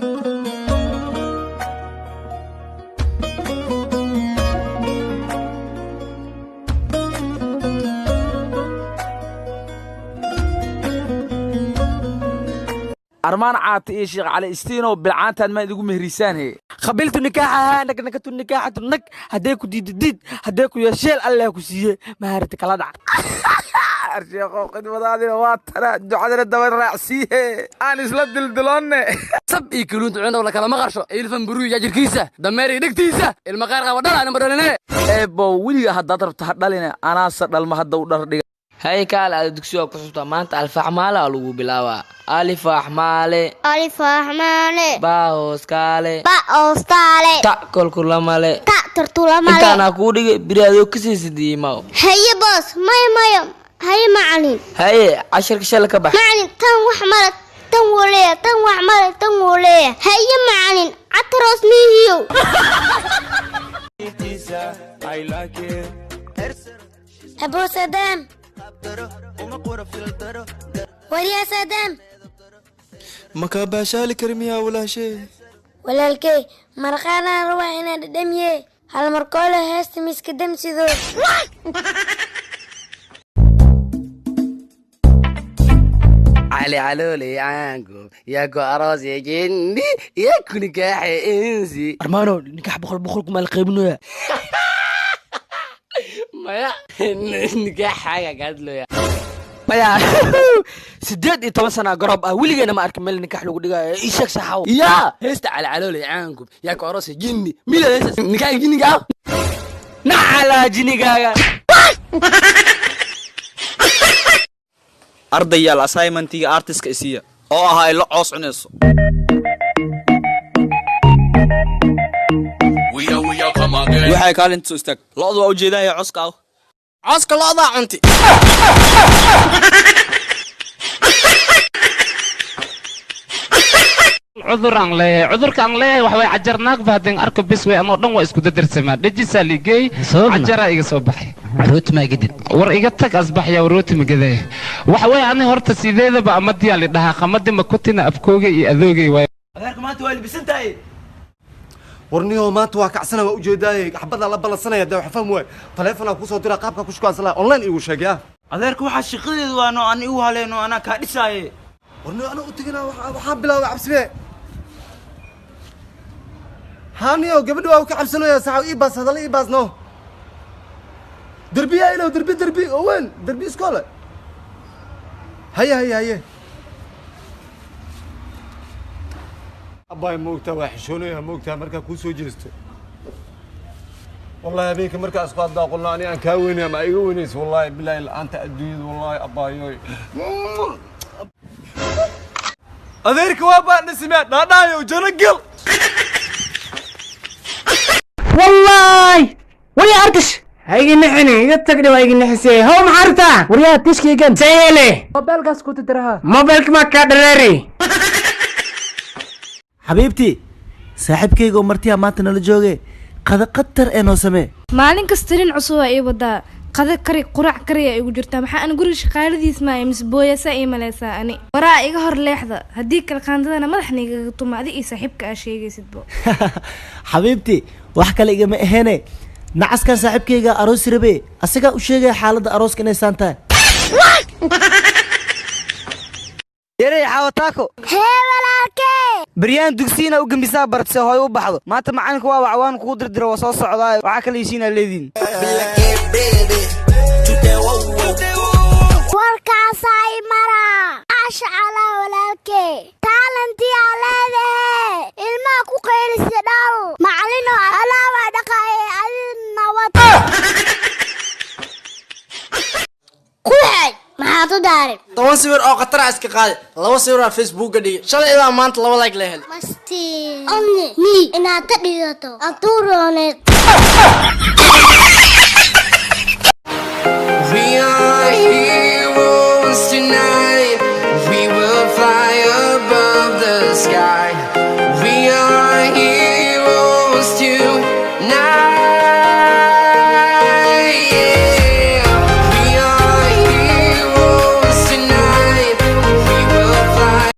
أرمان عاطي شيخ على استينو بالعانتان ما يدقوا مهريسان هي خبلت نكاحها نكت النكاح نك هديكو ديد هديكو يا شيل الله كسيه ما هرت كلا دع أرشيخو قدمة هذه واتنا دعاء الدوار رأسيه أنا سلب دلدلون سب يكلون تعنا ولا كلام غرشة إلفن بروي جاجر كيسة دماري دكتيسة المقارقة ودلا أنا بدلنا إبو ولي هذا ضرب تحدلنا أنا صار المهد ودر هاي قال على دكسيو كسبت ما أنت ألف أحمال لو بلاوا ألف أحمال باوس كالي تأكل كل مالي أنت أنا كودي بريادو كسيس دي ماو هيا بس مايا هيا معلم هاي 10 كشلك بح معلم تن وحملت هيا معلم عطرس ميهيو أبو سدام وريا سدام مكا باشالي كرميا ولا شيء ولا الكي مرقانا روحنا دميه هالمرقولة هاست مسك دم سيدو علي علولي عنكم ياكو أراس يا جندي ياكو نكاح إنسي أرمانو نكاح بخلكم على قيبنو يا ما نكاح حاجة قالت له يا مايا سداد يتوسنا قرب ولي أنا ما أركب مال نكاح لو دقا إيشك صحاو يا هست على علولي عنكم ياكو أراس يا جندي ميلا هست نكاح جندي قال نعلا جيني قاقا ardayaal assignmentiga artiska isiya oo ahaa ilo coos cunayso waxay kaalinta soo istaag lo'du waa ujeedaya coska lo'da cunti cudurkan leeyahay wax way cajarnaaq baadin arko bis way ama dhan waa isku dadarsamaa dhajisa ligay cajara iga soo baxay rooti ma gidid war iga tag asbaxya rooti ma gaday wax way aan horta sideedaba amadiya li dhaha qamadi ma kutina afkooga iyo adoogay way adeerka maanta waa libisantahay warniyo maanta waa kacsana waa ujeedaayay xabada la balansanaya daa wax faham way taleefona ku soo dira qaabka ku shaqaysana online igu sheegaya adeerka waxa shaqadeedu waa aan igu haleeno ana ka dhisaaye warniyo ana u tagana waxa bilaaway cabsibe هانيو قبل واو كعبسنو يا ساعة إيباس هذا إيباس نو دربي هاي لو دربي وين دربي سكولة هيا أباي موقتها وحشوني يا موقتها مركا كوسو جيستو والله يبيك مركا أسقاط دا قلنا أني أنكاوين يا ما يقوينيس والله بالله أنت أدويد والله أبايوي أذيرك وابا نسمع نادايو جرقل والله ويا أرتش هاي نحني يتقدر وهاي نحسي هو محرتا وريا تشكي كان سيلي موبايل قاس كنت تدرها موبايلك ما كادراري حبيبتي صاحبكيغو مرتيا مانتا نلا جوغي قد قدر انو سمي مالين كسترين عصوة اي ودا قد كري قرع كري ايغو جرتا maxaa aan guriga shaqaaladiis ma ay misbooyasa ay maleysa ani waraa iga hor leexda hadii kala qaandadana madaxniga tumaadi iyo saaxiibka aa sheegaysid bo حبيبتي wax kale igama aheene nacaskan saaxiibkayga aroos rabe asaga u sheegay xaaladda arooska inay saantahay يري حاوتاكو هبلالكي بريان دugsiina u gambisa bartay hooy u baxdo maanta macalinka waa wacwaan ku dirdiro waa soo socdaa waxa kale yihiin leedin warkaasay mara asha ala walaalkee talenti alade ilma ku qeylisi dhal macalino alaawa dhaqay adina wada kuhay maxaa tu daarin toban sawir oo qatar iska qaadi laba sawir oo Facebook dhigay shalay ilaa maanta laba like la helay masti omni ni inaad ta dhigato atuuroneed